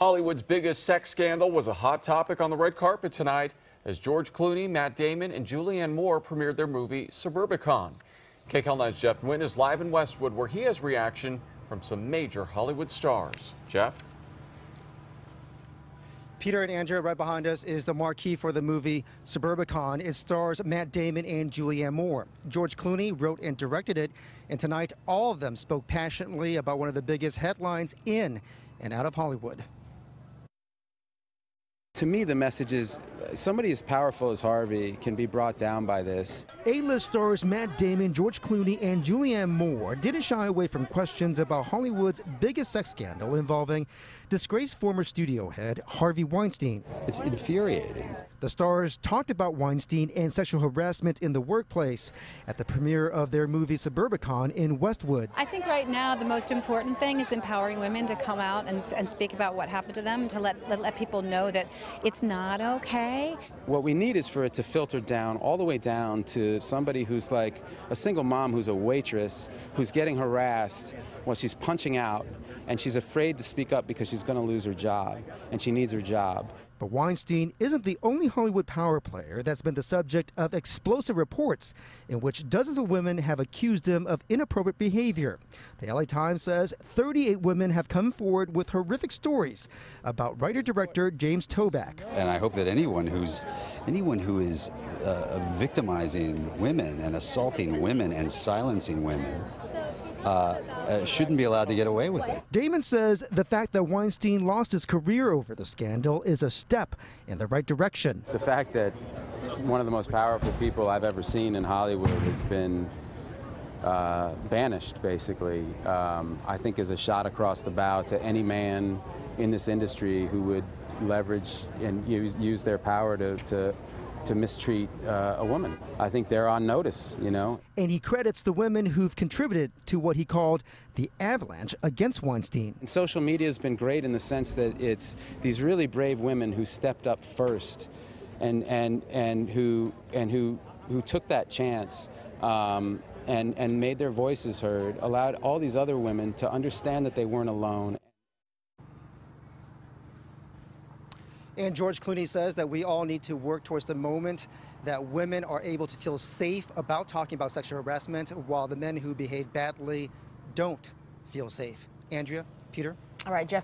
Hollywood's biggest sex scandal was a hot topic on the red carpet tonight as George Clooney, Matt Damon, and Julianne Moore premiered their movie Suburbicon. KCAL 9's Jeff Nguyen is live in Westwood where he has reaction from some major Hollywood stars. Jeff? Peter and Andrea, right behind us is the marquee for the movie Suburbicon. It stars Matt Damon and Julianne Moore. George Clooney wrote and directed it, and tonight all of them spoke passionately about one of the biggest headlines in and out of Hollywood. To me, the message is somebody as powerful as Harvey can be brought down by this. A-list stars Matt Damon, George Clooney, and Julianne Moore didn't shy away from questions about Hollywood's biggest sex scandal involving disgraced former studio head Harvey Weinstein. It's infuriating. The stars talked about Weinstein and sexual harassment in the workplace at the premiere of their movie Suburbicon in Westwood. I think right now the most important thing is empowering women to come out and speak about what happened to them, to let people know that it's not okay. What we need is for it to filter down, all the way down to somebody who's like a single mom who's a waitress, who's getting harassed while she's punching out, and she's afraid to speak up because she's going to lose her job, and she needs her job. But Weinstein isn't the only Hollywood power player that's been the subject of explosive reports in which dozens of women have accused him of inappropriate behavior. The LA Times says 38 women have come forward with horrific stories about writer-director James Toback. And I hope that anyone who is victimizing women and assaulting women and silencing women shouldn't be allowed to get away with it. Damon says the fact that Weinstein lost his career over the scandal is a step in the right direction. The fact that one of the most powerful people I've ever seen in Hollywood has been banished, basically, I think is a shot across the bow to any man in this industry who would leverage and use their power to mistreat a woman. I think they're on notice, you know. And he credits the women who've contributed to what he called the avalanche against Weinstein. And social media has been great in the sense that it's these really brave women who stepped up first and who took that chance and made their voices heard, allowed all these other women to understand that they weren't alone. And George Clooney says that we all need to work towards the moment that women are able to feel safe about talking about sexual harassment, while the men who behave badly don't feel safe. Andrea, Peter? All right, Jeff.